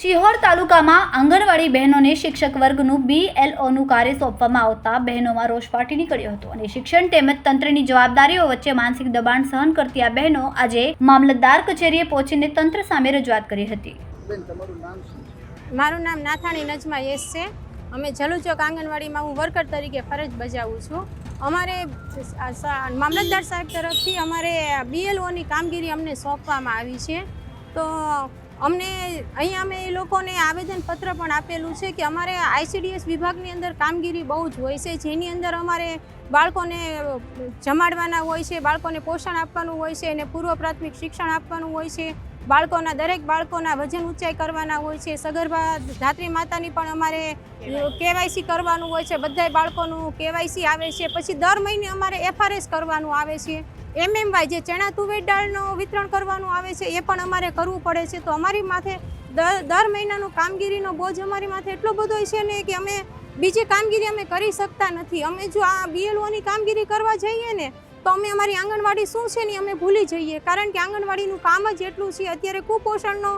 શિહોર તાલુકામાં આંગણવાડી બહેનોને શિક્ષક વર્ગનું BLOનું કાર્ય સોંપવામાં આવતા બહેનોમાં રોષ ફાટી નીકળ્યો હતો અને શિક્ષણ તેમજ તંત્રની જવાબદારીઓ વચ્ચે માનસિક દબાણ સહન કરતી આ બહેનો આજે મામલતદાર કચેરીએ પહોંચીને તંત્ર સામે રજૂઆત કરી હતી. મારું નામ નાથાણી નજમા યસ છે. અમે જલુચોક આંગણવાડીમાં હું વર્કર તરીકે ફરજ બજાવું છું. અમારે મામલતદાર સાહેબ તરફથી અમારે BLOની કામગીરી અમને સોંપવામાં આવી છે. તો અમને અહીંયા અમે એ લોકોને આવેદનપત્ર પણ આપેલું છે કે અમારે ICDS વિભાગની અંદર કામગીરી બહુ જ હોય છે, જેની અંદર અમારે બાળકોને જમાડવાના હોય છે, બાળકોને પોષણ આપવાનું હોય છે અને પૂર્વ પ્રાથમિક શિક્ષણ આપવાનું હોય છે. દરેક બાળકોના વજન ઊંચાઈ કરવાના હોય છે. સગર્ભા ધાત્રી માતાની પણ અમારે KYC કરવાનું હોય છે. બધાય બાળકોનું KYC આવે છે. પછી દર મહિને અમારે FRS કરવાનું આવે છે. MMY જે ચણા તુવેર દાળનું વિતરણ કરવાનું આવે છે એ પણ અમારે કરવું પડે છે. તો અમારી માથે દર મહિનાનું કામગીરીનો બોજ અમારી માથે એટલો બધો છે ને કે અમે બીજી કામગીરી અમે કરી શકતા નથી. અમે જો આ BLOની કામગીરી કરવા જઈએ ને તો અમે અમારી આંગણવાડી શું છે ને અમે ભૂલી જઈએ, કારણ કે આંગણવાડીનું કામ જ એટલું છે. અત્યારે કુપોષણનો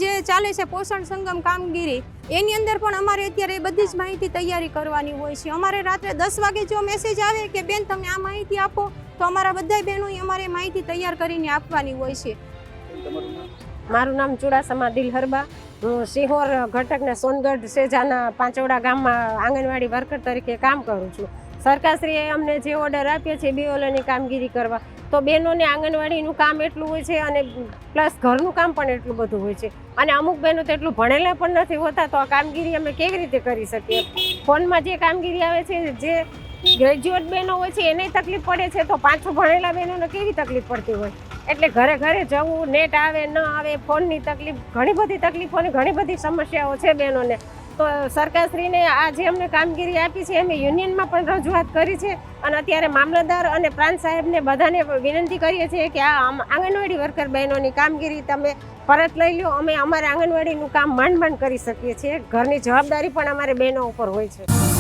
જે ચાલે છે પોષણ સંગમ કામગીરી, એની અંદર પણ અમારે અત્યારે બધી જ માહિતી તૈયારી કરવાની હોય છે. અમારે રાત્રે 10 વાગે જો મેસેજ આવે કે બેન તમે આ માહિતી આપો તો અમારા બધા બહેનોએ અમારે માહિતી તૈયાર કરીને આપવાની હોય છે. મારું નામ ચુડાસમા દિલહરબા. હું શિહોર ઘટકના સોનગઢ સેજાના પાંચોડા ગામમાં આંગણવાડી વર્કર તરીકે કામ કરું છું. સરકારશ્રીએ અમને જે ઓર્ડર આપ્યો છે BLOની કામગીરી કરવા, તો બહેનોને આંગણવાડીનું કામ એટલું હોય છે અને પ્લસ ઘરનું કામ પણ એટલું બધું હોય છે. અને અમુક બહેનો તો એટલું ભણેલા પણ નથી હોતા, તો આ કામગીરી અમે કેવી રીતે કરી શકીએ? ફોનમાં જે કામગીરી આવે છે, જે ગ્રેજ્યુએટ બહેનો હોય છે એને તકલીફ પડે છે, તો પાછું ભણેલા બહેનોને કેવી તકલીફ પડતી હોય? એટલે ઘરે ઘરે જવું, નેટ આવે ન આવે, ફોનની તકલીફ, ઘણી બધી તકલીફો અને ઘણી બધી સમસ્યાઓ છે બહેનોને. તો સરકારશ્રીને આ જે અમને કામગીરી આપી છે અમે યુનિયનમાં પણ રજૂઆત કરી છે અને અત્યારે મામલતદાર અને પ્રાંત સાહેબને બધાને વિનંતી કરીએ છીએ કે આ આંગણવાડી વર્કર બહેનોની કામગીરી તમે પરત લઈ લો. અમે અમારા આંગણવાડીનું કામ માંડ કરી શકીએ છીએ. ઘરની જવાબદારી પણ અમારે બહેનો ઉપર હોય છે.